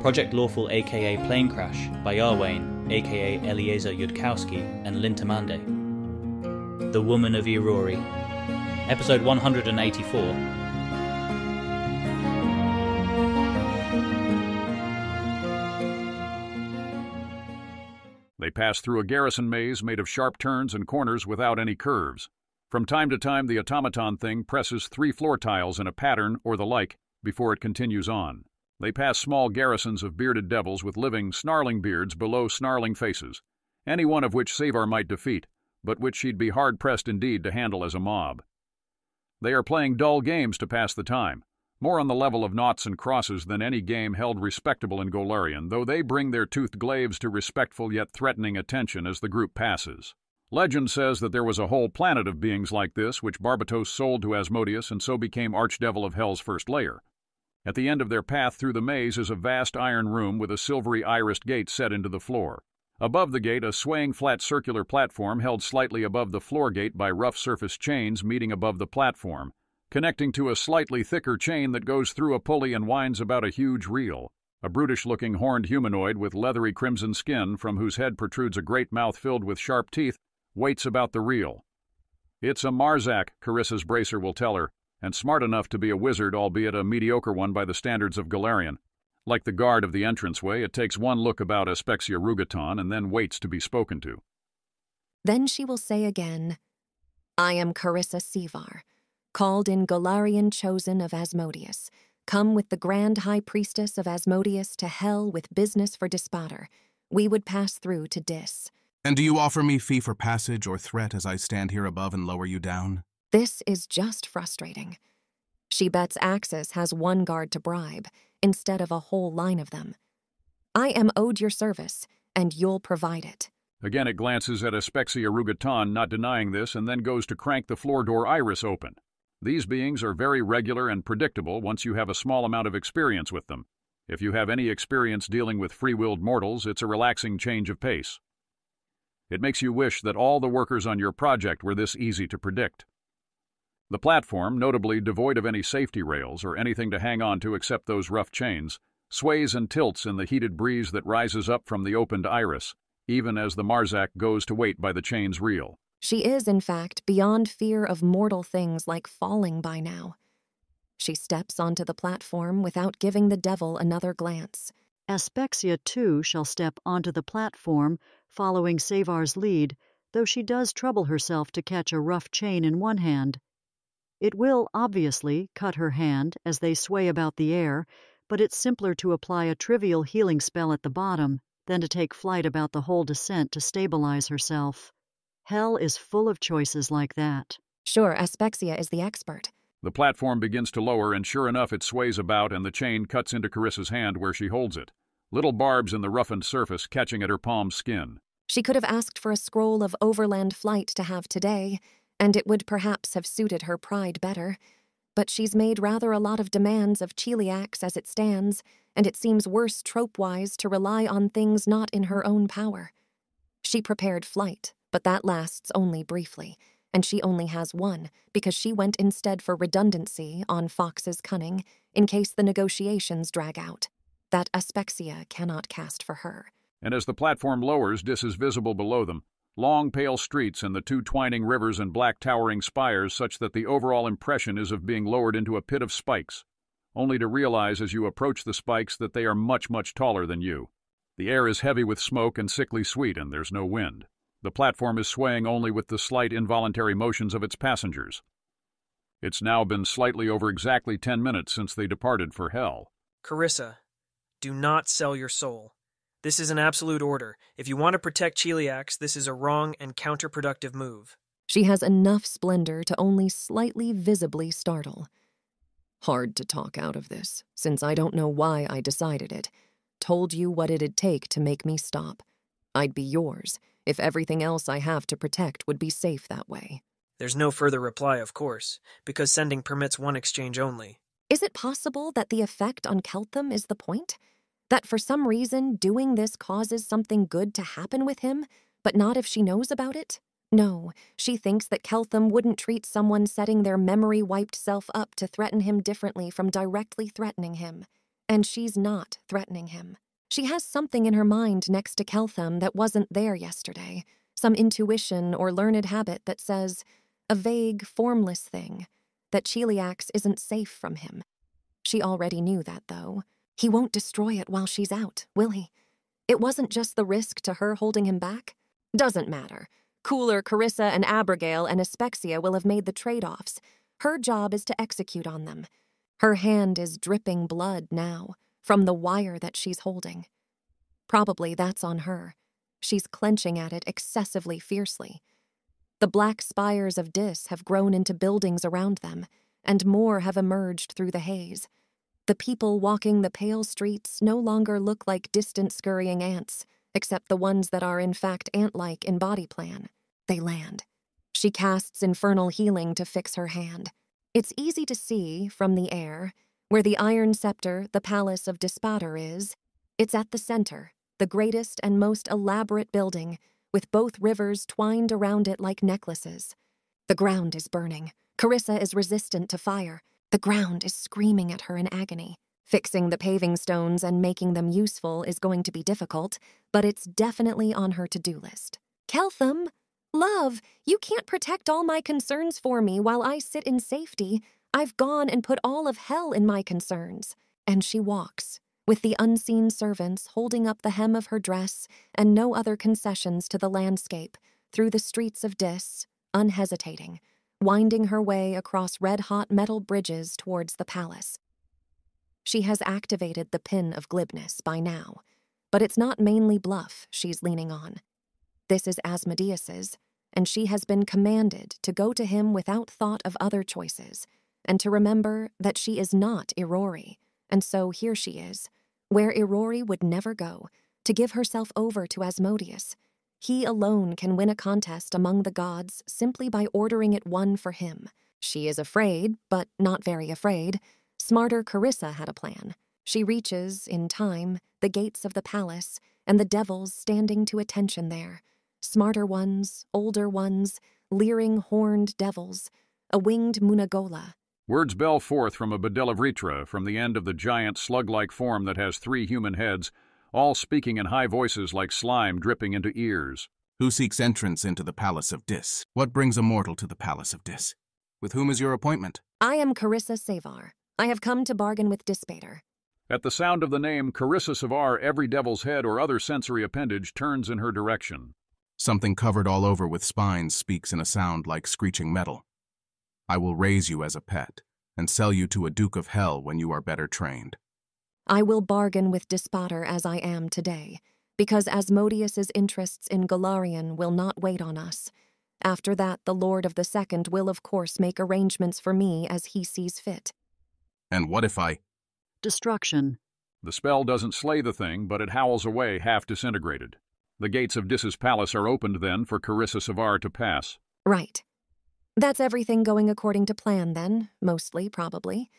Project Lawful aka Planecrash by Arwayne aka Eliezer Yudkowsky and Lintamande. The Woman of Irori. Episode 184. They pass through a garrison maze made of sharp turns and corners without any curves. From time to time, the automaton thing presses 3 floor tiles in a pattern or the like before it continues on. They pass small garrisons of bearded devils with living, snarling beards below snarling faces, any one of which Savar might defeat, but which she'd be hard-pressed indeed to handle as a mob. They are playing dull games to pass the time, more on the level of noughts and crosses than any game held respectable in Golarion, though they bring their toothed glaives to respectful yet threatening attention as the group passes. Legend says that there was a whole planet of beings like this which Barbatos sold to Asmodeus and so became Archdevil of Hell's first lair. At the end of their path through the maze is a vast iron room with a silvery irised gate set into the floor. Above the gate, a swaying flat circular platform held slightly above the floor gate by rough surface chains meeting above the platform, connecting to a slightly thicker chain that goes through a pulley and winds about a huge reel. A brutish-looking horned humanoid with leathery crimson skin from whose head protrudes a great mouth filled with sharp teeth waits about the reel. It's a Marzak, Carissa's bracer will tell her, and smart enough to be a wizard, albeit a mediocre one by the standards of Golarion. Like the guard of the entranceway, it takes one look about Aspexia Rugaton and then waits to be spoken to. Then she will say again, "I am Carissa Savar, called in Golarion chosen of Asmodeus, come with the grand high priestess of Asmodeus to hell with business for Dispater. We would pass through to Dis." "And do you offer me fee for passage or threat as I stand here above and lower you down?" This is just frustrating. She bets Axis has one guard to bribe, instead of a whole line of them. "I am owed your service, and you'll provide it." Again it glances at Aspexia Rugaton, not denying this, and then goes to crank the floor door iris open. These beings are very regular and predictable once you have a small amount of experience with them. If you have any experience dealing with free-willed mortals, it's a relaxing change of pace. It makes you wish that all the workers on your project were this easy to predict. The platform, notably devoid of any safety rails or anything to hang on to except those rough chains, sways and tilts in the heated breeze that rises up from the opened iris, even as the Marzak goes to wait by the chain's reel. She is, in fact, beyond fear of mortal things like falling by now. She steps onto the platform without giving the devil another glance. Aspexia, too, shall step onto the platform, following Savar's lead, though she does trouble herself to catch a rough chain in one hand. It will, obviously, cut her hand as they sway about the air, but it's simpler to apply a trivial healing spell at the bottom than to take flight about the whole descent to stabilize herself. Hell is full of choices like that. Sure, Aspexia is the expert. The platform begins to lower, and sure enough it sways about and the chain cuts into Carissa's hand where she holds it, little barbs in the roughened surface catching at her palm skin. She could have asked for a scroll of overland flight to have today, and it would perhaps have suited her pride better. But she's made rather a lot of demands of Cheliax as it stands, and it seems worse trope-wise to rely on things not in her own power. She prepared flight, but that lasts only briefly, and she only has one, because she went instead for redundancy on Fox's cunning, in case the negotiations drag out. That Aspexia cannot cast for her. And as the platform lowers, Dis is visible below them. Long, pale streets and the 2 twining rivers and black towering spires, such that the overall impression is of being lowered into a pit of spikes, only to realize as you approach the spikes that they are much, much taller than you. The air is heavy with smoke and sickly sweet, and there's no wind. The platform is swaying only with the slight involuntary motions of its passengers. It's now been slightly over exactly 10 minutes since they departed for Hell. "Carissa, do not sell your soul. This is an absolute order. If you want to protect Cheliax, this is a wrong and counterproductive move." She has enough splendor to only slightly visibly startle. "Hard to talk out of this, since I don't know why I decided it. Told you what it'd take to make me stop. I'd be yours, if everything else I have to protect would be safe that way." There's no further reply, of course, because sending permits one exchange only. Is it possible that the effect on Keltham is the point? That for some reason doing this causes something good to happen with him, but not if she knows about it? No, she thinks that Keltham wouldn't treat someone setting their memory-wiped self up to threaten him differently from directly threatening him. And she's not threatening him. She has something in her mind next to Keltham that wasn't there yesterday, some intuition or learned habit that says, a vague, formless thing, that Cheliax isn't safe from him. She already knew that, though. He won't destroy it while she's out, will he? It wasn't just the risk to her holding him back. Doesn't matter. Cooler Carissa and Abigail and Aspexia will have made the trade-offs. Her job is to execute on them. Her hand is dripping blood now, from the wire that she's holding. Probably that's on her. She's clenching at it excessively fiercely. The black spires of Dis have grown into buildings around them, and more have emerged through the haze. The people walking the pale streets no longer look like distant scurrying ants, except the ones that are in fact ant-like in body plan. They land. She casts infernal healing to fix her hand. It's easy to see, from the air, where the iron scepter, the palace of Dispater, is. It's at the center, the greatest and most elaborate building, with both rivers twined around it like necklaces. The ground is burning. Carissa is resistant to fire. The ground is screaming at her in agony. Fixing the paving stones and making them useful is going to be difficult, but it's definitely on her to-do list. Keltham! Love, you can't protect all my concerns for me while I sit in safety. I've gone and put all of hell in my concerns. And she walks, with the unseen servants holding up the hem of her dress and no other concessions to the landscape, through the streets of Dis, unhesitating, winding her way across red-hot metal bridges towards the palace. She has activated the pin of glibness by now, but it's not mainly bluff she's leaning on. This is Asmodeus's, and she has been commanded to go to him without thought of other choices, and to remember that she is not Irori, and so here she is, where Irori would never go, to give herself over to Asmodeus. He alone can win a contest among the gods simply by ordering it won for him. She is afraid, but not very afraid. Smarter Carissa had a plan. She reaches, in time, the gates of the palace, and the devils standing to attention there. Smarter ones, older ones, leering horned devils, a winged Munagola. Words bell forth from a Bedelavitra, from the end of the giant slug-like form that has 3 human heads, all speaking in high voices like slime dripping into ears. Who seeks entrance into the palace of Dis? What brings a mortal to the palace of Dis? With whom is your appointment? I am Carissa Savar. I have come to bargain with Dispater. At the sound of the name Carissa Savar, every devil's head or other sensory appendage turns in her direction. Something covered all over with spines speaks in a sound like screeching metal. I will raise you as a pet, and sell you to a Duke of Hell when you are better trained. I will bargain with Dispater as I am today, because Asmodeus's interests in Golarion will not wait on us. After that, the Lord of the Second will of course make arrangements for me as he sees fit. And what if I... Destruction. The spell doesn't slay the thing, but it howls away half disintegrated. The gates of Dis's palace are opened then for Carissa Savar to pass. Right. That's everything going according to plan then, mostly, probably.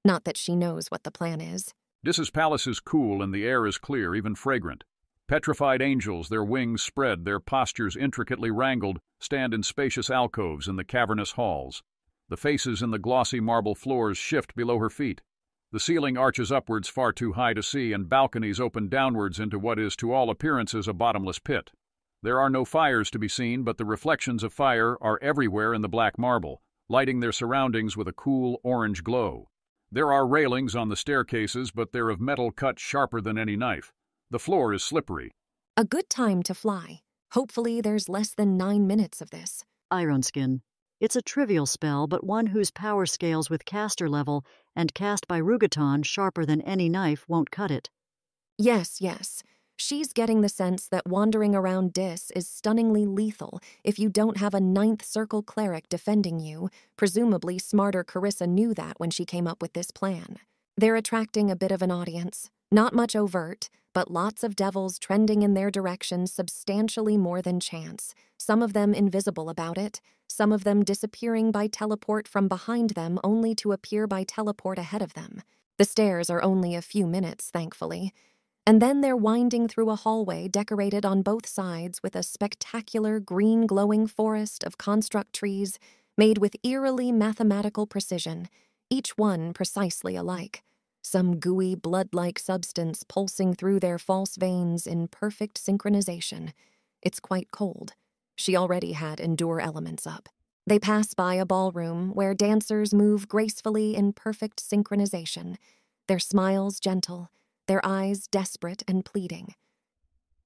Not that she knows what the plan is. Dis's palace is cool and the air is clear, even fragrant. Petrified angels, their wings spread, their postures intricately wrangled, stand in spacious alcoves in the cavernous halls. The faces in the glossy marble floors shift below her feet. The ceiling arches upwards far too high to see, and balconies open downwards into what is to all appearances a bottomless pit. There are no fires to be seen, but the reflections of fire are everywhere in the black marble, lighting their surroundings with a cool orange glow. There are railings on the staircases, but they're of metal cut sharper than any knife. The floor is slippery. A good time to fly. Hopefully there's less than 9 minutes of this. Ironskin. It's a trivial spell, but one whose power scales with caster level, and cast by Rugaton sharper than any knife won't cut it. Yes. She's getting the sense that wandering around Dis is stunningly lethal if you don't have a 9th Circle cleric defending you. Presumably smarter Carissa knew that when she came up with this plan. They're attracting a bit of an audience. Not much overt, but lots of devils trending in their direction substantially more than chance. Some of them invisible about it, some of them disappearing by teleport from behind them only to appear by teleport ahead of them. The stairs are only a few minutes, thankfully. And then they're winding through a hallway decorated on both sides with a spectacular green glowing forest of construct trees made with eerily mathematical precision, each one precisely alike. some gooey blood-like substance pulsing through their false veins in perfect synchronization. It's quite cold. She already had endure elements up. They pass by a ballroom where dancers move gracefully in perfect synchronization, their smiles gentle, their eyes desperate and pleading.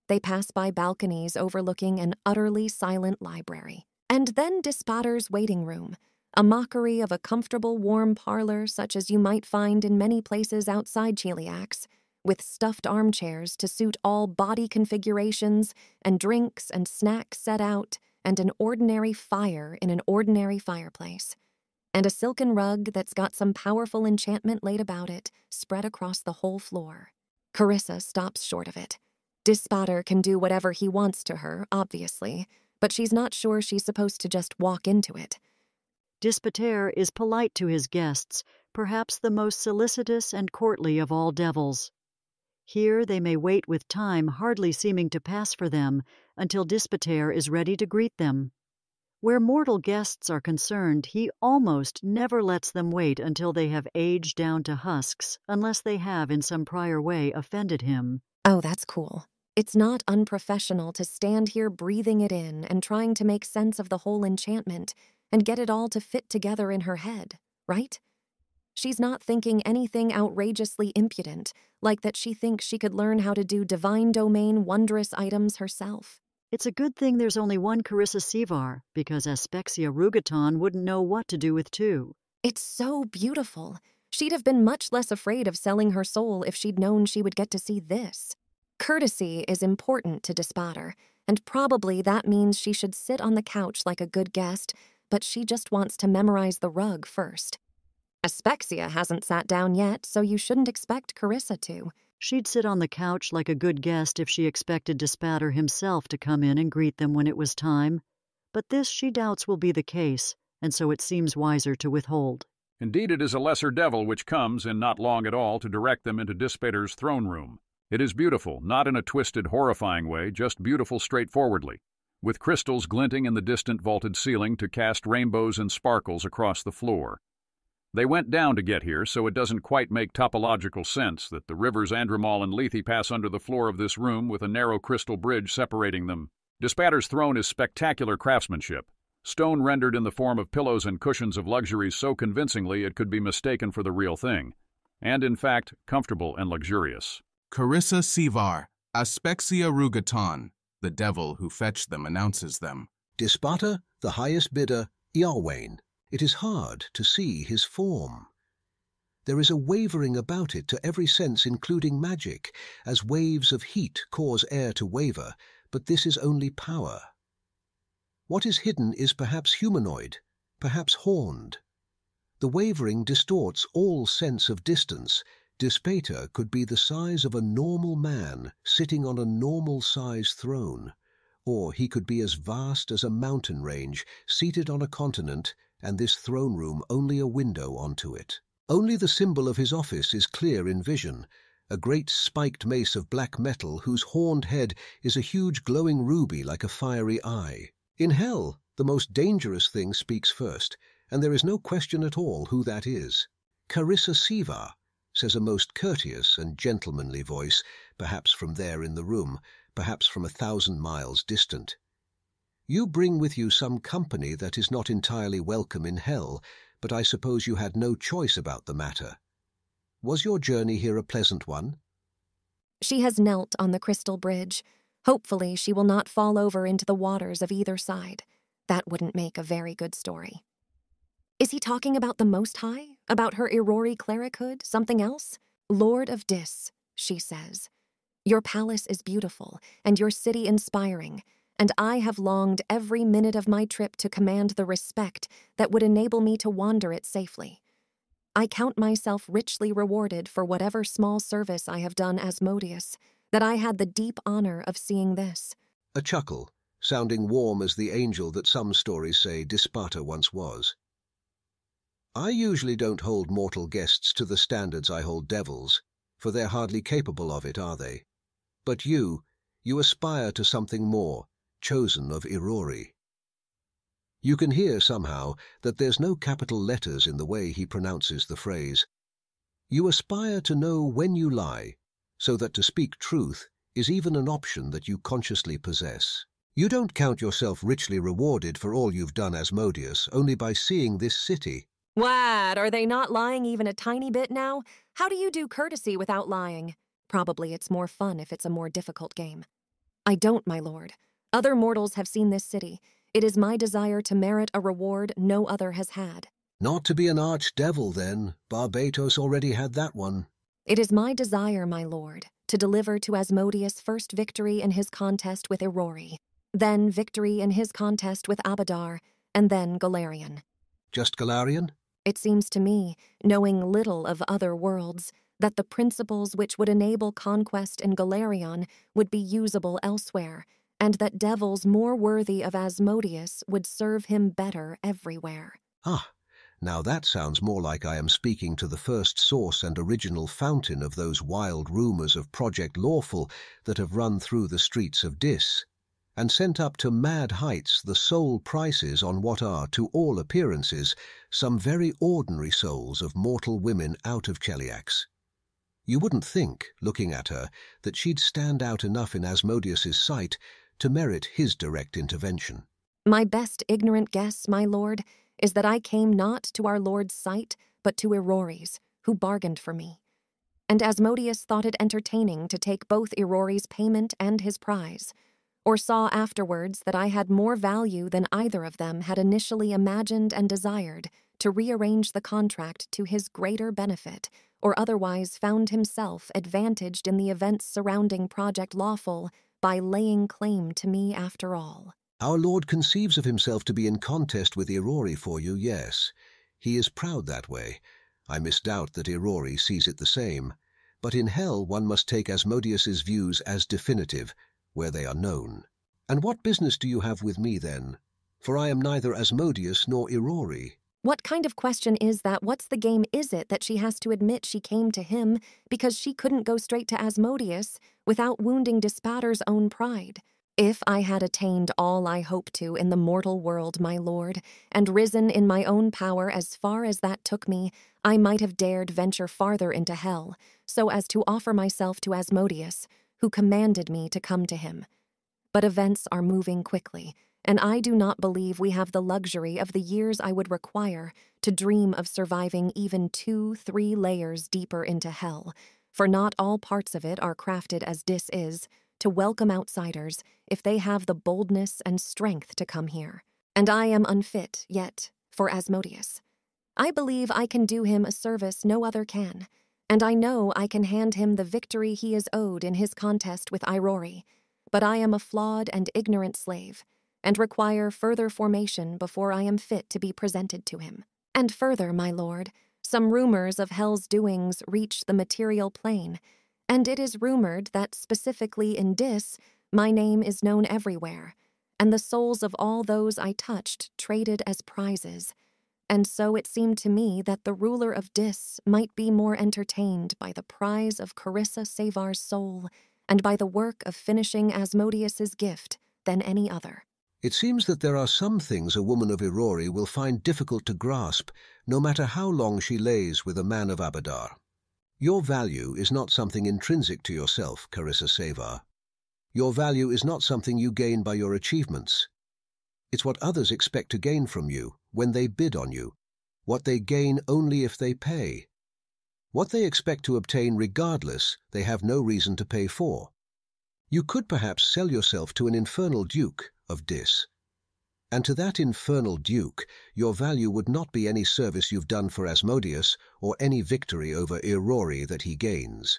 They pass by balconies overlooking an utterly silent library. And then Dispatter's waiting room, a mockery of a comfortable, warm parlor such as you might find in many places outside Cheliax, with stuffed armchairs to suit all body configurations and drinks and snacks set out, and an ordinary fire in an ordinary fireplace, and a silken rug that's got some powerful enchantment laid about it, spread across the whole floor. Carissa stops short of it. Dispatter can do whatever he wants to her, obviously, but she's not sure she's supposed to just walk into it. Dispater is polite to his guests, perhaps the most solicitous and courtly of all devils. Here they may wait with time hardly seeming to pass for them until Dispater is ready to greet them. Where mortal guests are concerned, he almost never lets them wait until they have aged down to husks, unless they have in some prior way offended him. Oh, that's cool. It's not unprofessional to stand here breathing it in and trying to make sense of the whole enchantment and get it all to fit together in her head, right? She's not thinking anything outrageously impudent, like that she thinks she could learn how to do divine domain wondrous items herself. It's a good thing there's only one Carissa Sevar, because Aspexia Rugaton wouldn't know what to do with two. It's so beautiful. She'd have been much less afraid of selling her soul if she'd known she would get to see this. Courtesy is important to Dispatter, and probably that means she should sit on the couch like a good guest, but she just wants to memorize the rug first. Aspexia hasn't sat down yet, so you shouldn't expect Carissa to. She'd sit on the couch like a good guest if she expected Dispatter himself to come in and greet them when it was time, but this she doubts will be the case, and so it seems wiser to withhold. Indeed, it is a lesser devil which comes, in not long at all, to direct them into Dispater's throne room. It is beautiful, not in a twisted, horrifying way, just beautiful straightforwardly, with crystals glinting in the distant vaulted ceiling to cast rainbows and sparkles across the floor. They went down to get here, so it doesn't quite make topological sense that the rivers Andromol and Lethe pass under the floor of this room with a narrow crystal bridge separating them. Dispatter's throne is spectacular craftsmanship, stone rendered in the form of pillows and cushions of luxuries so convincingly it could be mistaken for the real thing, and in fact, comfortable and luxurious. Carissa Sevar, Aspexia Rugaton, the devil who fetched them, announces them. Dispatter, the highest bidder, Iarwain. It is hard to see his form. There is a wavering about it to every sense, including magic, as waves of heat cause air to waver, but this is only power. What is hidden is perhaps humanoid, perhaps horned. The wavering distorts all sense of distance. Dispater could be the size of a normal man sitting on a normal-size throne, or he could be as vast as a mountain range seated on a continent, and this throne room only a window onto it. Only the symbol of his office is clear in vision, a great spiked mace of black metal whose horned head is a huge glowing ruby like a fiery eye. In hell, the most dangerous thing speaks first, and there is no question at all who that is. Carissa Sevar, says a most courteous and gentlemanly voice, perhaps from there in the room, perhaps from 1,000 miles distant. You bring with you some company that is not entirely welcome in hell, but I suppose you had no choice about the matter. Was your journey here a pleasant one? She has knelt on the crystal bridge. Hopefully she will not fall over into the waters of either side. That wouldn't make a very good story. Is he talking about the Most High? About her Irori clerichood? Something else? Lord of Dis, she says. Your palace is beautiful, and your city inspiring, and I have longed every minute of my trip to command the respect that would enable me to wander it safely. I count myself richly rewarded for whatever small service I have done Asmodeus, that I had the deep honor of seeing this. A chuckle, sounding warm as the angel that some stories say Dispatter once was. I usually don't hold mortal guests to the standards I hold devils, for they're hardly capable of it, are they? But you aspire to something more, chosen of Irori. You can hear somehow that there's no capital letters in the way he pronounces the phrase. You aspire to know when you lie, so that to speak truth is even an option that you consciously possess. You don't count yourself richly rewarded for all you've done, Asmodeus, only by seeing this city. What? Are they not lying even a tiny bit now? How do you do courtesy without lying? Probably it's more fun if it's a more difficult game. I don't, my lord. Other mortals have seen this city. It is my desire to merit a reward no other has had. Not to be an archdevil, then. Barbatos already had that one. It is my desire, my lord, to deliver to Asmodeus first victory in his contest with Irori, then victory in his contest with Abadar, and then Galarian. Just Galarian? It seems to me, knowing little of other worlds, that the principles which would enable conquest in Galarian would be usable elsewhere, and that devils more worthy of Asmodeus would serve him better everywhere. Ah, now that sounds more like I am speaking to the first source and original fountain of those wild rumors of Project Lawful that have run through the streets of Dis, and sent up to mad heights the soul prices on what are, to all appearances, some very ordinary souls of mortal women out of Cheliax. You wouldn't think, looking at her, that she'd stand out enough in Asmodeus's sight to merit his direct intervention. My best ignorant guess, my lord, is that I came not to our lord's sight, but to Irori's, who bargained for me. And Asmodeus thought it entertaining to take both Irori's payment and his prize, or saw afterwards that I had more value than either of them had initially imagined and desired to rearrange the contract to his greater benefit, or otherwise found himself advantaged in the events surrounding Project Lawful by laying claim to me after all. Our Lord conceives of himself to be in contest with Irori for you, yes. He is proud that way. I misdoubt that Irori sees it the same. But in hell one must take Asmodeus's views as definitive, where they are known. And what business do you have with me, then? For I am neither Asmodeus nor Irori. What kind of question is that? What's the game is it that she has to admit she came to him because she couldn't go straight to Asmodeus without wounding Dispater's own pride? If I had attained all I hope to in the mortal world, my lord, and risen in my own power as far as that took me, I might have dared venture farther into hell, so as to offer myself to Asmodeus, who commanded me to come to him. But events are moving quickly, and I do not believe we have the luxury of the years I would require to dream of surviving even 2-3 layers deeper into hell, for not all parts of it are crafted as Dis is, to welcome outsiders if they have the boldness and strength to come here. And I am unfit, yet, for Asmodeus. I believe I can do him a service no other can, and I know I can hand him the victory he is owed in his contest with Irori, but I am a flawed and ignorant slave, and require further formation before I am fit to be presented to him. And further, my lord, some rumors of hell's doings reach the material plane, and it is rumored that specifically in Dis, my name is known everywhere, and the souls of all those I touched traded as prizes. And so it seemed to me that the ruler of Dis might be more entertained by the prize of Carissa Savar's soul and by the work of finishing Asmodeus's gift than any other. It seems that there are some things a woman of Irori will find difficult to grasp, no matter how long she lays with a man of Abadar. Your value is not something intrinsic to yourself, Carissa Savar. Your value is not something you gain by your achievements. It's what others expect to gain from you when they bid on you, what they gain only if they pay. What they expect to obtain regardless, they have no reason to pay for. You could perhaps sell yourself to an infernal duke of Dis, and to that infernal duke your value would not be any service you've done for Asmodeus or any victory over Irori that he gains.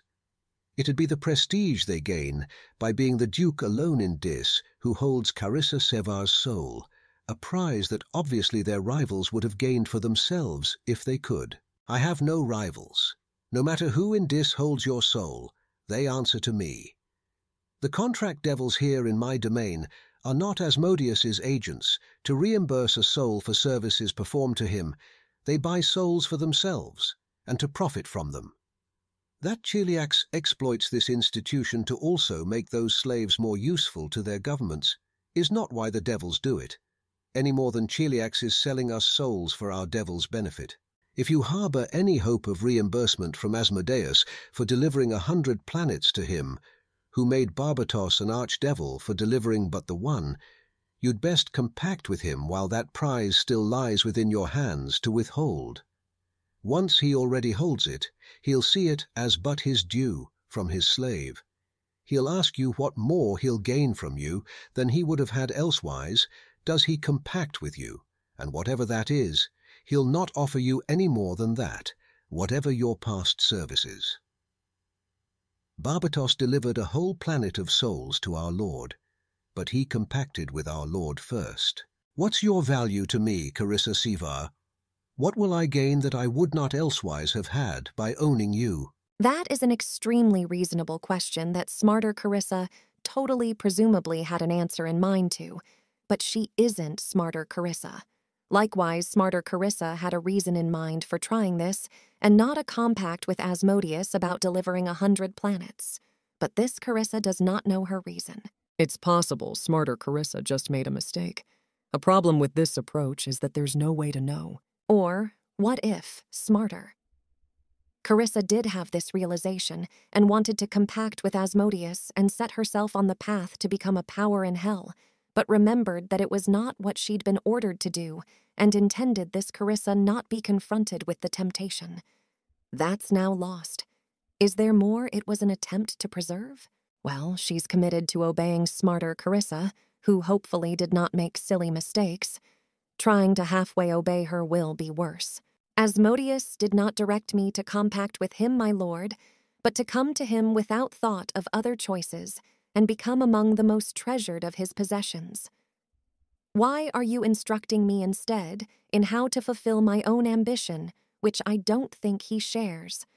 It'd be the prestige they gain by being the duke alone in Dis who holds Carissa Savar's soul, a prize that obviously their rivals would have gained for themselves if they could. I have no rivals. No matter who in Dis holds your soul, they answer to me. The contract devils here in my domain are not Asmodeus's agents to reimburse a soul for services performed to him. They buy souls for themselves and to profit from them. That Cheliax exploits this institution to also make those slaves more useful to their governments is not why the devils do it, any more than Cheliax is selling us souls for our devil's benefit. If you harbor any hope of reimbursement from Asmodeus for delivering 100 planets to him, who made Barbatos an archdevil for delivering but the one, you'd best compact with him while that prize still lies within your hands to withhold. Once he already holds it, he'll see it as but his due from his slave. He'll ask you what more he'll gain from you than he would have had elsewise, does he compact with you, and whatever that is, he'll not offer you any more than that, whatever your past services. Barbatos delivered a whole planet of souls to our Lord, but he compacted with our Lord first. What's your value to me, Carissa Sevar? What will I gain that I would not elsewise have had by owning you? That is an extremely reasonable question that smarter Carissa totally presumably had an answer in mind to, but she isn't smarter Carissa. Likewise, smarter Carissa had a reason in mind for trying this, and not a compact with Asmodeus about delivering 100 planets. But this Carissa does not know her reason. It's possible smarter Carissa just made a mistake. A problem with this approach is that there's no way to know. Or, what if smarter? Carissa did have this realization and wanted to compact with Asmodeus and set herself on the path to become a power in hell, but remembered that it was not what she'd been ordered to do, and intended this Carissa not be confronted with the temptation. That's now lost. Is there more it was an attempt to preserve? Well, she's committed to obeying smarter Carissa, who hopefully did not make silly mistakes. Trying to halfway obey her will be worse. Asmodeus did not direct me to compact with him, my lord, but to come to him without thought of other choices and become among the most treasured of his possessions. Why are you instructing me instead in how to fulfill my own ambition, which I don't think he shares?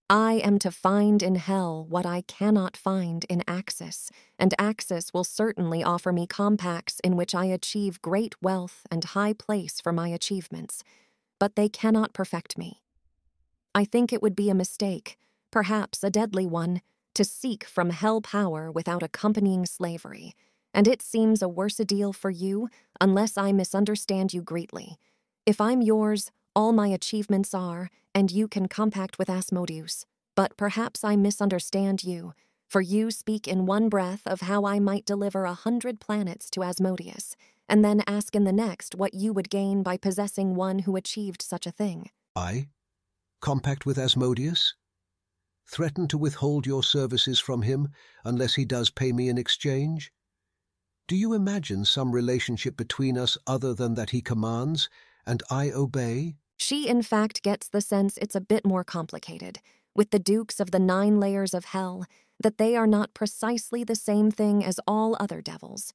I am to find in hell what I cannot find in Axis, and Axis will certainly offer me compacts in which I achieve great wealth and high place for my achievements, but they cannot perfect me. I think it would be a mistake, perhaps a deadly one, to seek from hell power without accompanying slavery, and it seems a worse a deal for you unless I misunderstand you greatly. If I'm yours, all my achievements are, and you can compact with Asmodeus. But perhaps I misunderstand you, for you speak in one breath of how I might deliver 100 planets to Asmodeus, and then ask in the next what you would gain by possessing one who achieved such a thing. I? Compact with Asmodeus? Threaten to withhold your services from him unless he does pay me in exchange? Do you imagine some relationship between us other than that he commands, and I obey? She, in fact, gets the sense it's a bit more complicated, with the dukes of the 9 layers of hell, that they are not precisely the same thing as all other devils.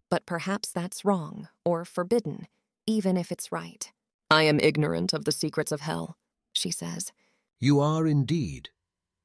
But perhaps that's wrong, or forbidden, even if it's right. I am ignorant of the secrets of hell, she says. You are indeed.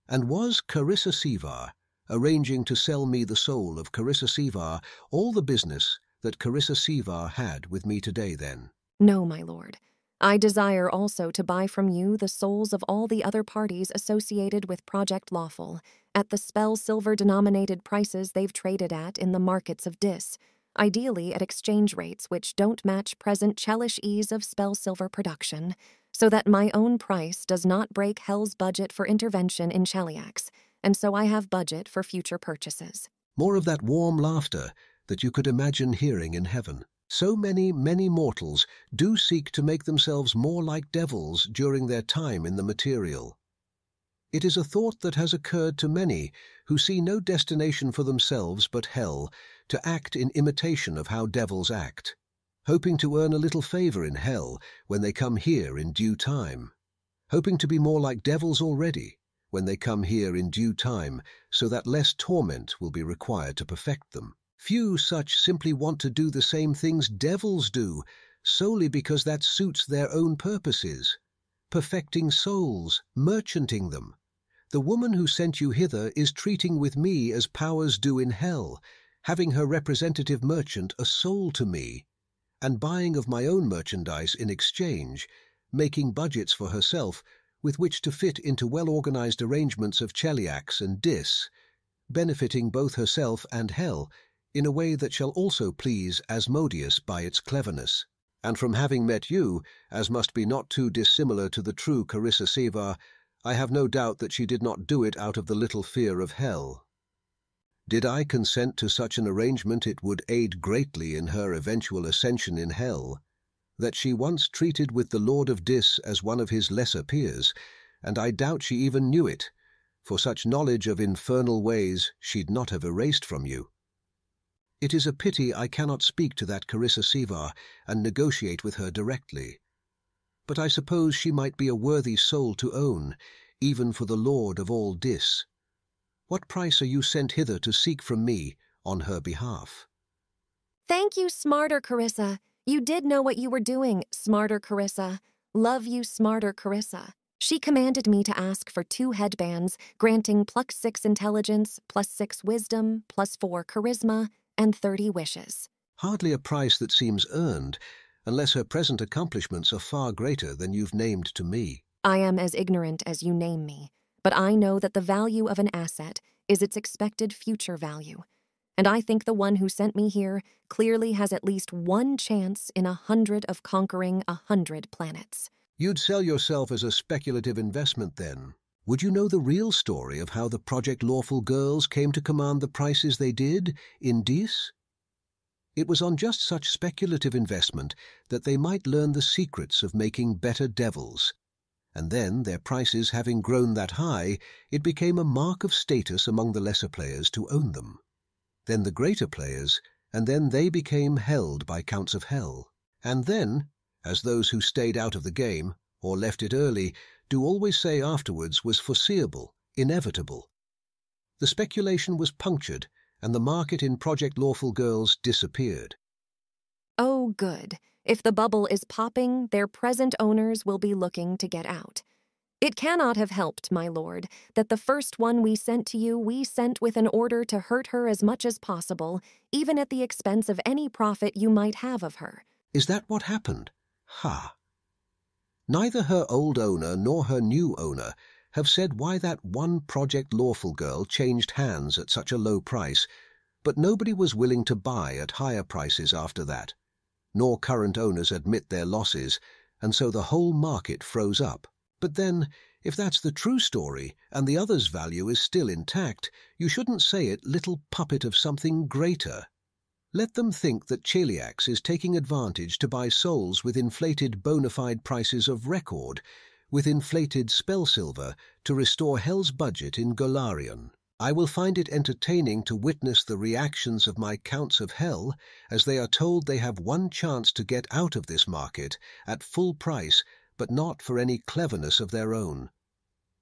And was Carissa Sevar arranging to sell me the soul of Carissa Sevar all the business that Carissa Sevar had with me today, then? No, my lord. I desire also to buy from you the souls of all the other parties associated with Project Lawful, at the spell silver-denominated prices they've traded at in the markets of Dis, ideally at exchange rates which don't match present chellish ease of spell silver production, so that my own price does not break Hell's budget for intervention in Cheliax, and so I have budget for future purchases. More of that warm laughter that you could imagine hearing in heaven. So many mortals do seek to make themselves more like devils during their time in the material. It is a thought that has occurred to many who see no destination for themselves but hell, to act in imitation of how devils act, hoping to earn a little favor in hell when they come here in due time, hoping to be more like devils already when they come here in due time, so that less torment will be required to perfect them. Few such simply want to do the same things devils do, solely because that suits their own purposes. Perfecting souls, merchanting them. The woman who sent you hither is treating with me as powers do in hell, having her representative merchant a soul to me, and buying of my own merchandise in exchange, making budgets for herself with which to fit into well-organized arrangements of Cheliax and Dis, benefiting both herself and hell, in a way that shall also please Asmodeus by its cleverness. And from having met you, as must be not too dissimilar to the true Carissa Sevar, I have no doubt that she did not do it out of the little fear of hell. Did I consent to such an arrangement, it would aid greatly in her eventual ascension in hell. That she once treated with the Lord of Dis as one of his lesser peers, and I doubt she even knew it, for such knowledge of infernal ways she'd not have erased from you. It is a pity I cannot speak to that Carissa Sevar and negotiate with her directly. But I suppose she might be a worthy soul to own, even for the Lord of all Dis. What price are you sent hither to seek from me on her behalf? Thank you, Smarter Carissa. You did know what you were doing, Smarter Carissa. Love you, Smarter Carissa. She commanded me to ask for 2 headbands, granting +6 intelligence, +6 wisdom, +4 charisma, and 30 wishes. Hardly a price that seems earned, unless her present accomplishments are far greater than you've named to me. I am as ignorant as you name me, but I know that the value of an asset is its expected future value. And I think the one who sent me here clearly has at least 1 chance in 100 of conquering 100 planets. You'd sell yourself as a speculative investment then. Would you know the real story of how the Project Lawful girls came to command the prices they did in Dis? It was on just such speculative investment that they might learn the secrets of making better devils. And then, their prices having grown that high, it became a mark of status among the lesser players to own them. Then the greater players, and then they became held by Counts of Hell. And then, as those who stayed out of the game, or left it early, do always say afterwards, was foreseeable, inevitable. The speculation was punctured, and the market in Project Lawful Girls disappeared. Oh, good. If the bubble is popping, their present owners will be looking to get out. It cannot have helped, my lord, that the first one we sent to you we sent with an order to hurt her as much as possible, even at the expense of any profit you might have of her. Is that what happened? Ha! Neither her old owner nor her new owner have said why that one Project Lawful girl changed hands at such a low price, but nobody was willing to buy at higher prices after that. Nor current owners admit their losses, and so the whole market froze up. But then, if that's the true story, and the other's value is still intact, you shouldn't say it, little puppet of something greater. Let them think that Cheliax is taking advantage to buy souls with inflated bona fide prices of record, with inflated spell silver to restore Hell's budget in Golarion. I will find it entertaining to witness the reactions of my Counts of Hell as they are told they have 1 chance to get out of this market at full price, but not for any cleverness of their own.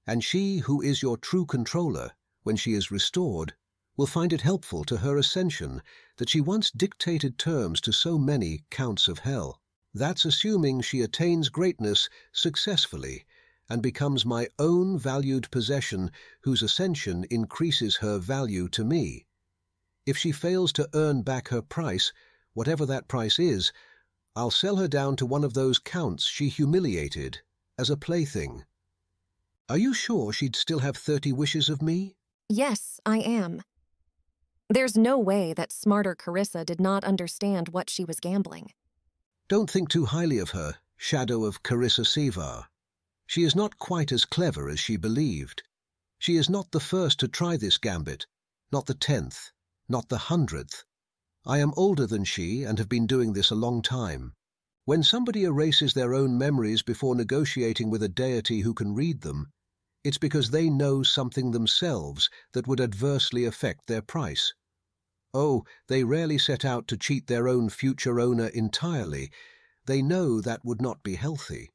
And she who is your true controller, when she is restored, will find it helpful to her ascension that she once dictated terms to so many Counts of Hell. That's assuming she attains greatness successfully and becomes my own valued possession whose ascension increases her value to me. If she fails to earn back her price, whatever that price is, I'll sell her down to one of those counts she humiliated as a plaything. Are you sure she'd still have 30 wishes of me? Yes, I am. There's no way that Smarter Carissa did not understand what she was gambling. Don't think too highly of her, shadow of Carissa Sevar. She is not quite as clever as she believed. She is not the first to try this gambit, not the 10th, not the 100th. I am older than she and have been doing this a long time. When somebody erases their own memories before negotiating with a deity who can read them, it's because they know something themselves that would adversely affect their price. Oh, they rarely set out to cheat their own future owner entirely. They know that would not be healthy.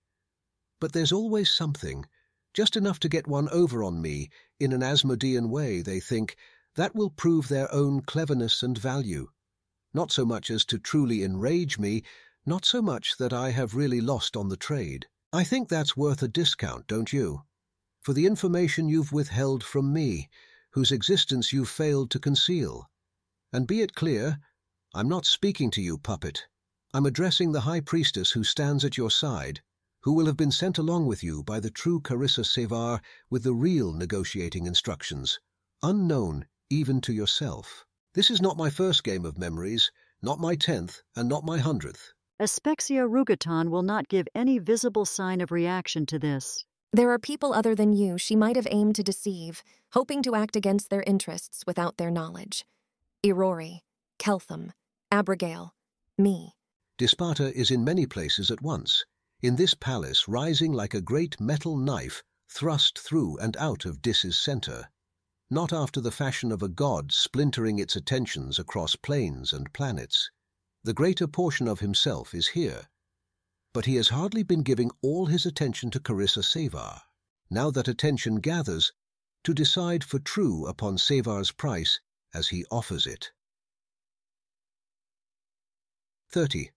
But there's always something, just enough to get one over on me in an Asmodean way, they think, that will prove their own cleverness and value. Not so much as to truly enrage me, not so much that I have really lost on the trade. I think that's worth a discount, don't you? For the information you've withheld from me, whose existence you've failed to conceal. And be it clear, I'm not speaking to you, puppet. I'm addressing the High Priestess who stands at your side, who will have been sent along with you by the true Carissa Sevar with the real negotiating instructions, unknown even to yourself. This is not my first game of memories, not my 10th, and not my 100th. Aspexia rugoton will not give any visible sign of reaction to this. There are people other than you she might have aimed to deceive, hoping to act against their interests without their knowledge. Irori, Keltham, Abigail, me. Disparta is in many places at once, in this palace rising like a great metal knife thrust through and out of Dis's center, not after the fashion of a god splintering its attentions across planes and planets. The greater portion of himself is here, but he has hardly been giving all his attention to Carissa Savar. Now that attention gathers to decide for true upon Savar's price as he offers it. 30.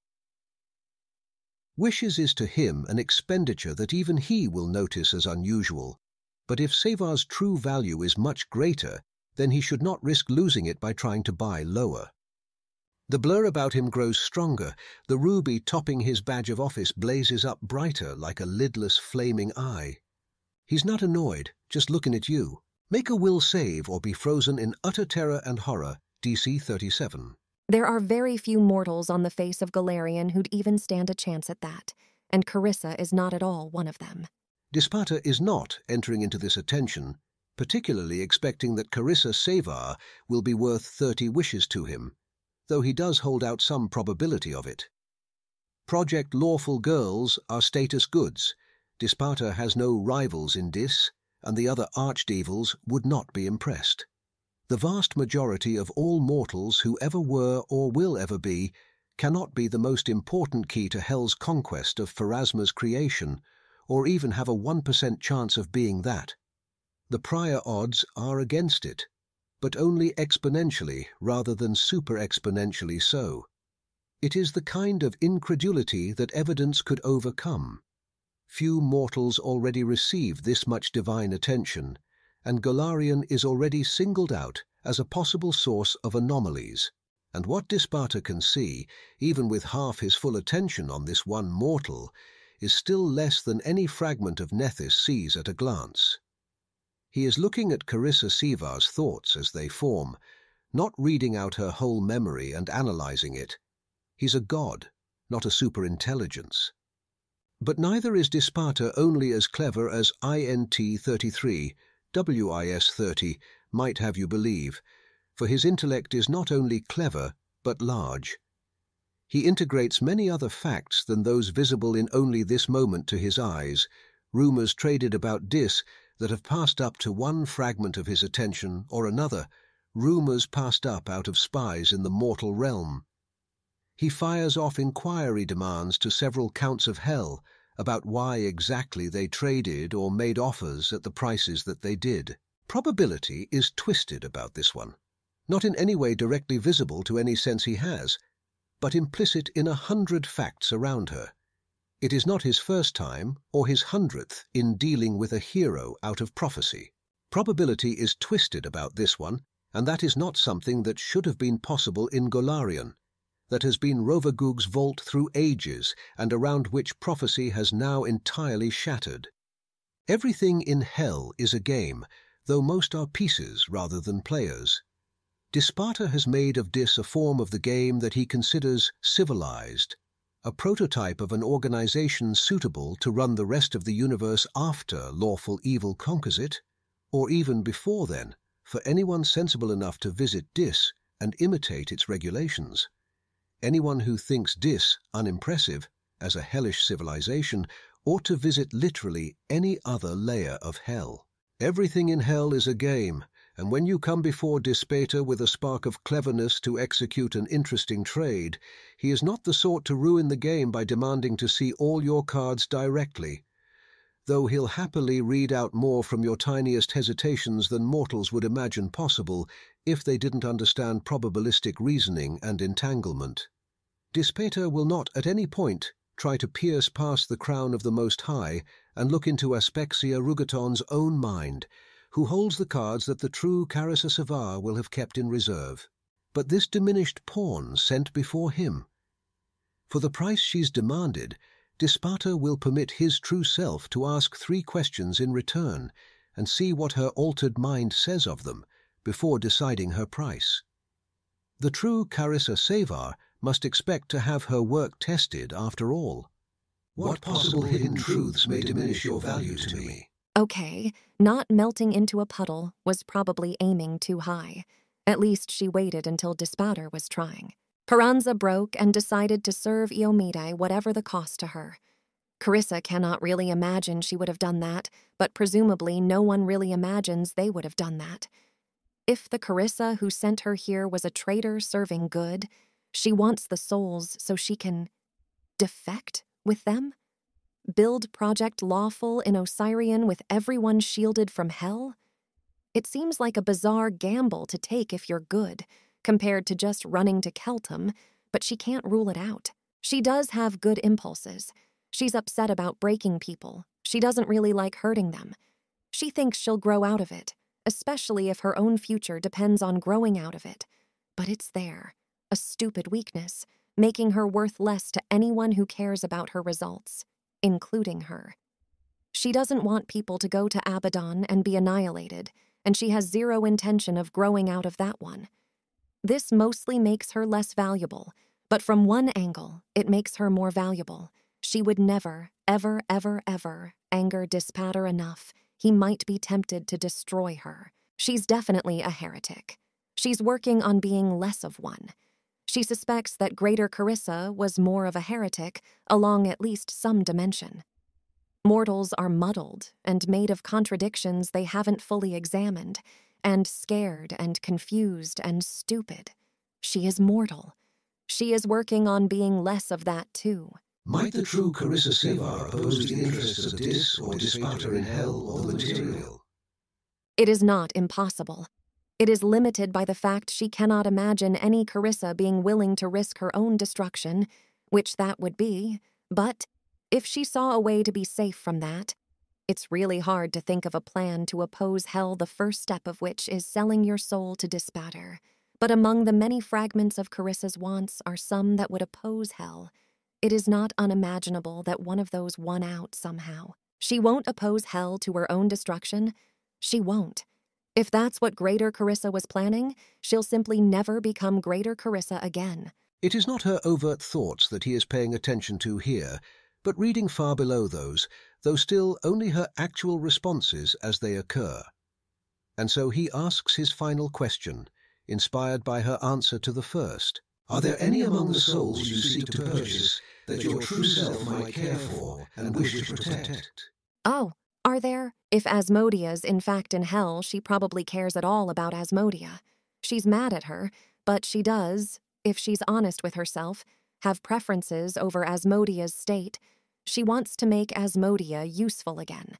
Wishes is to him an expenditure that even he will notice as unusual, but if Savar's true value is much greater, then he should not risk losing it by trying to buy lower. The blur about him grows stronger. The ruby topping his badge of office blazes up brighter like a lidless flaming eye. He's not annoyed, just looking at you. Make a will save or be frozen in utter terror and horror, DC 37. There are very few mortals on the face of Galarian who'd even stand a chance at that, and Carissa is not at all one of them. Disparta is not entering into this attention, particularly expecting that Carissa Savar will be worth 30 wishes to him, though he does hold out some probability of it. Project Lawful Girls are status goods. Disparta has no rivals in Dis, and the other archdevils would not be impressed. The vast majority of all mortals who ever were or will ever be cannot be the most important key to Hell's conquest of Pharasma's creation, or even have a 1% chance of being that. The prior odds are against it, but only exponentially rather than super-exponentially so. It is the kind of incredulity that evidence could overcome. Few mortals already receive this much divine attention, and Galarian is already singled out as a possible source of anomalies. And what Disparta can see, even with half his full attention on this one mortal, is still less than any fragment of Nethys sees at a glance. He is looking at Carissa Savar's thoughts as they form, not reading out her whole memory and analyzing it. He's a god, not a superintelligence. But neither is Disparta only as clever as INT 33, WIS 30 might have you believe, for his intellect is not only clever, but large. He integrates many other facts than those visible in only this moment to his eyes, rumors traded about Dis that have passed up to one fragment of his attention or another, rumors passed up out of spies in the mortal realm. He fires off inquiry demands to several counts of Hell about why exactly they traded or made offers at the prices that they did. Probability is twisted about this one, not in any way directly visible to any sense he has, but implicit in 100 facts around her. It is not his first time or his 100th in dealing with a hero out of prophecy. Probability is twisted about this one, and that is not something that should have been possible in Galarian, that has been Rovagug's vault through ages and around which prophecy has now entirely shattered. Everything in Hell is a game, though most are pieces rather than players. Disparta has made of Dis a form of the game that he considers civilized, a prototype of an organization suitable to run the rest of the universe after lawful evil conquers it, or even before then, for anyone sensible enough to visit Dis and imitate its regulations. Anyone who thinks Dis unimpressive as a hellish civilization ought to visit literally any other layer of Hell. Everything in Hell is a game, and when you come before Disparta with a spark of cleverness to execute an interesting trade, he is not the sort to ruin the game by demanding to see all your cards directly, though he'll happily read out more from your tiniest hesitations than mortals would imagine possible if they didn't understand probabilistic reasoning and entanglement. Disparta will not at any point try to pierce past the crown of the Most High and look into Aspexia Rugoton's own mind, who holds the cards that the true Carissa Savar will have kept in reserve. But this diminished pawn sent before him. For the price she's demanded, Disparta will permit his true self to ask 3 questions in return and see what her altered mind says of them before deciding her price. The true Carissa Savar must expect to have her work tested after all. What possible hidden truths may diminish your value to me? Okay, not melting into a puddle was probably aiming too high. At least she waited until Dispater was trying. Paranza broke and decided to serve Iomide whatever the cost to her. Carissa cannot really imagine she would have done that, but presumably no one really imagines they would have done that. If the Carissa who sent her here was a traitor serving good, she wants the souls so she can defect with them? Build Project Lawful in Osirian with everyone shielded from hell? It seems like a bizarre gamble to take if you're good, compared to just running to Keltum, but she can't rule it out. She does have good impulses. She's upset about breaking people. She doesn't really like hurting them. She thinks she'll grow out of it, especially if her own future depends on growing out of it. But it's there, a stupid weakness, making her worth less to anyone who cares about her results, including her. She doesn't want people to go to Abaddon and be annihilated, and she has zero intention of growing out of that one. This mostly makes her less valuable, but from one angle, it makes her more valuable. She would never, ever, ever, ever anger Dispater enough. He might be tempted to destroy her. She's definitely a heretic. She's working on being less of one. She suspects that Greater Carissa was more of a heretic along at least some dimension. Mortals are muddled and made of contradictions they haven't fully examined, and scared and confused and stupid. She is mortal. She is working on being less of that too. Might the true Carissa Sevar oppose the interests of Dis or Dispater in hell or the material? It is not impossible. It is limited by the fact she cannot imagine any Carissa being willing to risk her own destruction, which that would be, but if she saw a way to be safe from that, it's really hard to think of a plan to oppose hell, the first step of which is selling your soul to Dispater. But among the many fragments of Carissa's wants are some that would oppose hell. It is not unimaginable that one of those won out somehow. She won't oppose hell to her own destruction. She won't. If that's what Greater Carissa was planning, she'll simply never become Greater Carissa again. It is not her overt thoughts that he is paying attention to here, but reading far below those, though still only her actual responses as they occur. And so he asks his final question, inspired by her answer to the first. Are there any among the souls you seek to purchase that your true self might care for and wish to protect? Oh, are there? If Asmodea's in fact in hell, she probably cares at all about Asmodea. She's mad at her, but she does, if she's honest with herself, have preferences over Asmodea's state. She wants to make Asmodea useful again.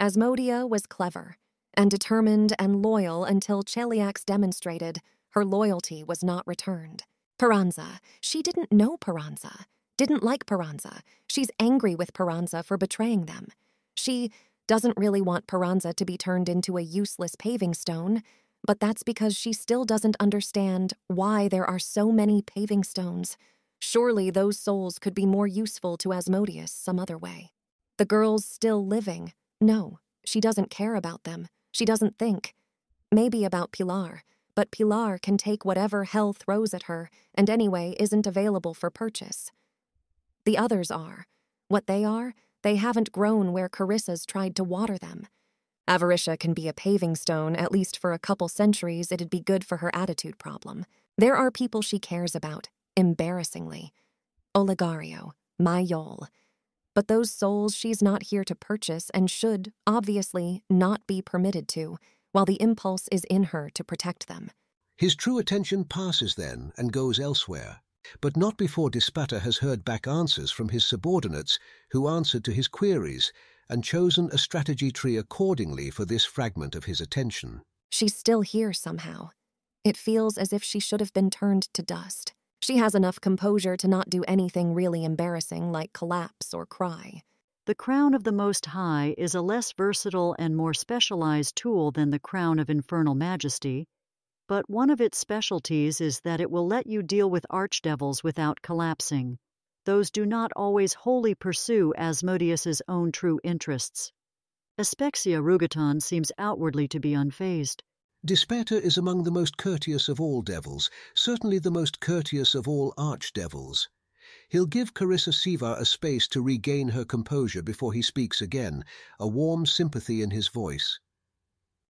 Asmodea was clever and determined and loyal until Cheliax demonstrated her loyalty was not returned. Paranza. She didn't know Paranza, didn't like Paranza. She's angry with Paranza for betraying them. She doesn't really want Paranza to be turned into a useless paving stone, but that's because she still doesn't understand why there are so many paving stones. Surely those souls could be more useful to Asmodeus some other way. The girl's still living. No, she doesn't care about them. She doesn't think. Maybe about Pilar, but Pilar can take whatever hell throws at her, and anyway isn't available for purchase. The others are. What they are, they haven't grown where Carissa's tried to water them. Avaricia can be a paving stone, at least for a couple centuries it'd be good for her attitude problem. There are people she cares about, embarrassingly. Oligario, Mayol. But those souls she's not here to purchase and should, obviously, not be permitted to, while the impulse is in her to protect them. His true attention passes then and goes elsewhere, but not before Dispater has heard back answers from his subordinates who answered to his queries and chosen a strategy tree accordingly for this fragment of his attention. She's still here somehow. It feels as if she should have been turned to dust. She has enough composure to not do anything really embarrassing like collapse or cry. The Crown of the Most High is a less versatile and more specialized tool than the Crown of Infernal Majesty, but one of its specialties is that it will let you deal with archdevils without collapsing. Those do not always wholly pursue Asmodeus's own true interests. Aspexia Rugaton seems outwardly to be unfazed. Dispeter is among the most courteous of all devils, certainly the most courteous of all archdevils. He'll give Carissa Sevar a space to regain her composure before he speaks again, a warm sympathy in his voice.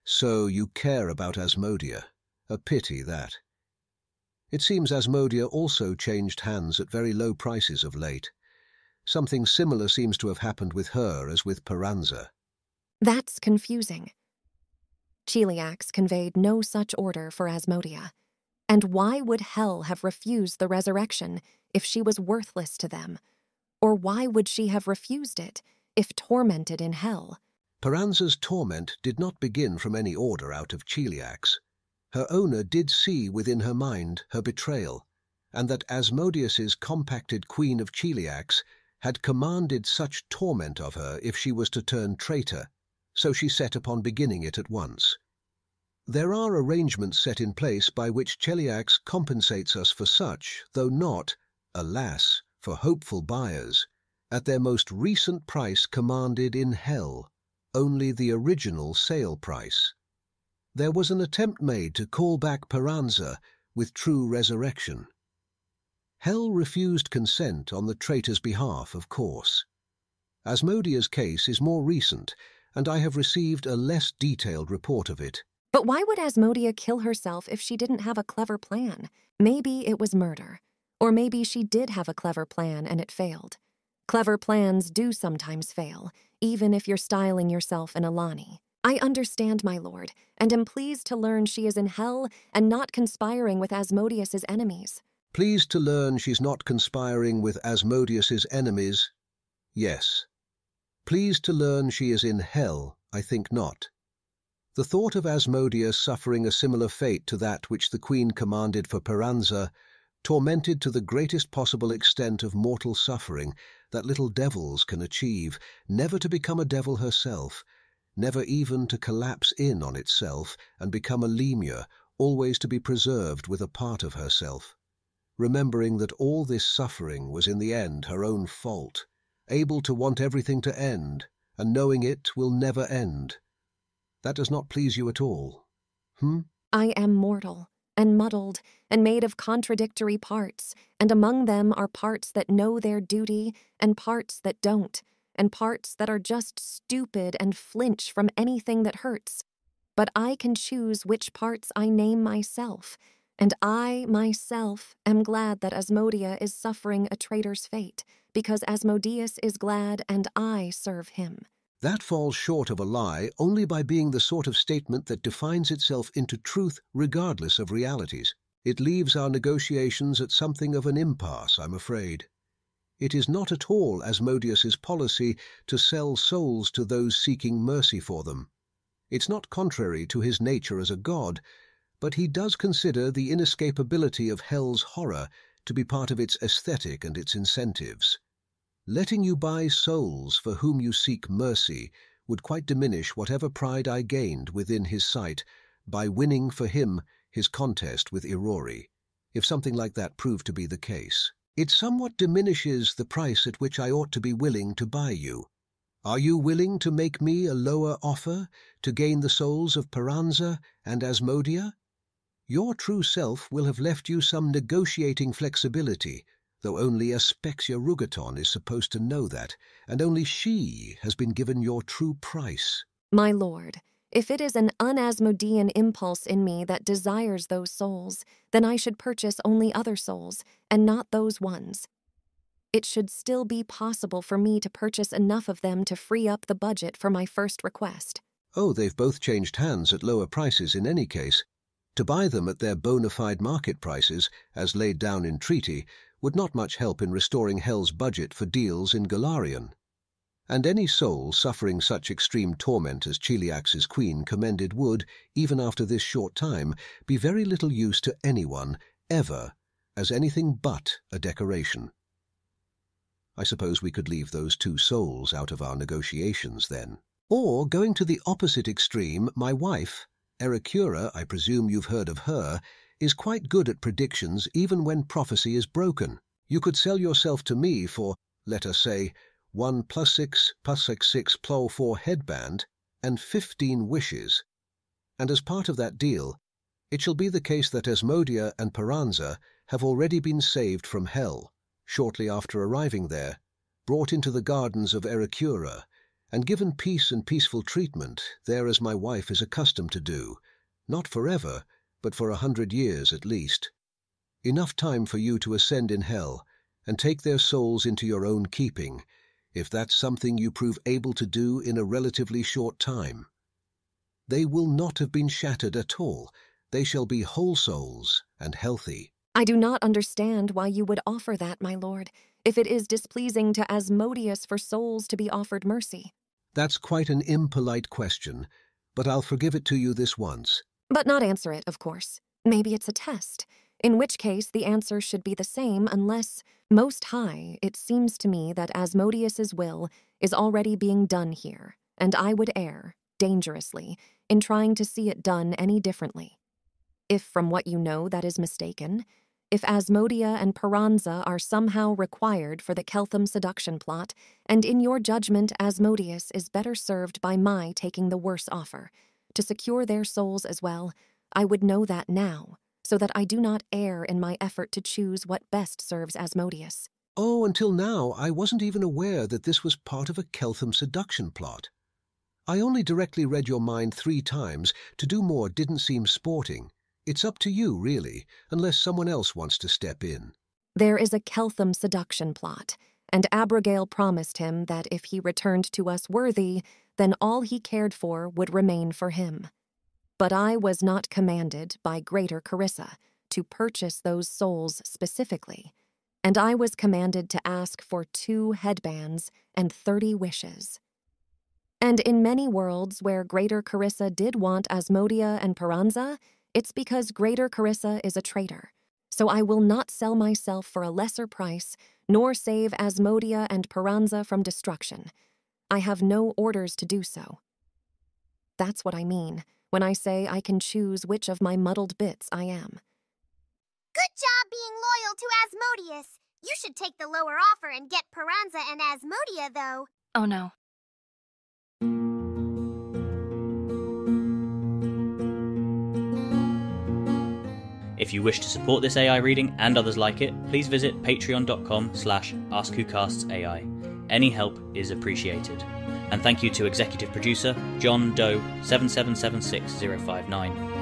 So you care about Asmodia. A pity, that. It seems Asmodia also changed hands at very low prices of late. Something similar seems to have happened with her as with Peranza. That's confusing. Cheliax conveyed no such order for Asmodia. And why would Hell have refused the resurrection if she was worthless to them? Or why would she have refused it if tormented in Hell? Peranza's torment did not begin from any order out of Cheliax. Her owner did see within her mind her betrayal, and that Asmodeus's compacted Queen of Cheliax had commanded such torment of her if she was to turn traitor, so she set upon beginning it at once. There are arrangements set in place by which Cheliax compensates us for such, though not, alas, for hopeful buyers, at their most recent price commanded in Hell, only the original sale price. There was an attempt made to call back Peranza with true resurrection. Hell refused consent on the traitor's behalf, of course. Asmodia's case is more recent, and I have received a less detailed report of it. But why would Asmodia kill herself if she didn't have a clever plan? Maybe it was murder. Or maybe she did have a clever plan and it failed. Clever plans do sometimes fail, even if you're styling yourself an Alani. I understand, my lord, and am pleased to learn she is in Hell and not conspiring with Asmodeus's enemies. Pleased to learn she's not conspiring with Asmodeus's enemies? Yes. Pleased to learn she is in Hell? I think not. The thought of Asmodeus suffering a similar fate to that which the Queen commanded for Peranza, tormented to the greatest possible extent of mortal suffering that little devils can achieve, never to become a devil herself, never even to collapse in on itself and become a lemur, always to be preserved with a part of herself, remembering that all this suffering was in the end her own fault, able to want everything to end, and knowing it will never end. That does not please you at all, I am mortal, and muddled, and made of contradictory parts, and among them are parts that know their duty, and parts that don't, and parts that are just stupid and flinch from anything that hurts. But I can choose which parts I name myself, and I, myself, am glad that Asmodia is suffering a traitor's fate, because Asmodeus is glad and I serve him. That falls short of a lie only by being the sort of statement that defines itself into truth regardless of realities. It leaves our negotiations at something of an impasse, I'm afraid. It is not at all Asmodeus's policy to sell souls to those seeking mercy for them. It's not contrary to his nature as a god, but he does consider the inescapability of Hell's horror to be part of its aesthetic and its incentives. Letting you buy souls for whom you seek mercy would quite diminish whatever pride I gained within his sight by winning for him his contest with Irori, if something like that proved to be the case. It somewhat diminishes the price at which I ought to be willing to buy you. Are you willing to make me a lower offer to gain the souls of Peranza and Asmodia? Your true self will have left you some negotiating flexibility, though only Aspexia Rugaton is supposed to know that, and only she has been given your true price. My lord, if it is an un-Asmodean impulse in me that desires those souls, then I should purchase only other souls, and not those ones. It should still be possible for me to purchase enough of them to free up the budget for my first request. Oh, they've both changed hands at lower prices in any case. To buy them at their bona fide market prices, as laid down in treaty, would not much help in restoring Hell's budget for deals in Galarian. And any soul suffering such extreme torment as Cheliax's queen commended would, even after this short time, be very little use to anyone, ever, as anything but a decoration. I suppose we could leave those two souls out of our negotiations, then. Or, going to the opposite extreme, my wife, Ericura, I presume you've heard of her, is quite good at predictions even when prophecy is broken. You could sell yourself to me for, let us say, 1 +6 +6 +4 headband and 15 wishes, and as part of that deal, it shall be the case that Asmodia and Paranza have already been saved from hell, shortly after arriving there, brought into the gardens of Ericura, and given peace and peaceful treatment there as my wife is accustomed to do, not forever, but for 100 years at least. Enough time for you to ascend in hell and take their souls into your own keeping, if that's something you prove able to do in a relatively short time. They will not have been shattered at all. They shall be whole souls and healthy. I do not understand why you would offer that, my lord, if it is displeasing to Asmodeus for souls to be offered mercy. That's quite an impolite question, but I'll forgive it to you this once. But not answer it, of course. Maybe it's a test, in which case the answer should be the same unless, most high, it seems to me that Asmodeus's will is already being done here, and I would err, dangerously, in trying to see it done any differently. If from what you know that is mistaken, if Asmodia and Paranza are somehow required for the Keltham seduction plot, and in your judgment Asmodeus is better served by my taking the worse offer, to secure their souls as well, I would know that now, so that I do not err in my effort to choose what best serves Asmodeus. Oh, until now I wasn't even aware that this was part of a Keltham seduction plot. I only directly read your mind 3 times. To do more didn't seem sporting. It's up to you, really, unless someone else wants to step in. There is a Keltham seduction plot, and Abigail promised him that if he returned to us worthy, then all he cared for would remain for him. But I was not commanded by Greater Carissa to purchase those souls specifically, and I was commanded to ask for 2 headbands and 30 wishes. And in many worlds where Greater Carissa did want Asmodia and Paranza, it's because Greater Carissa is a traitor, so I will not sell myself for a lesser price, nor save Asmodia and Paranza from destruction. I have no orders to do so. That's what I mean when I say I can choose which of my muddled bits I am. Good job being loyal to Asmodeus. You should take the lower offer and get Paranza and Asmodia, though. Oh no. If you wish to support this AI reading and others like it, please visit patreon.com/AskWhoCastsAI. Any help is appreciated. And thank you to executive producer John Doe 7776059.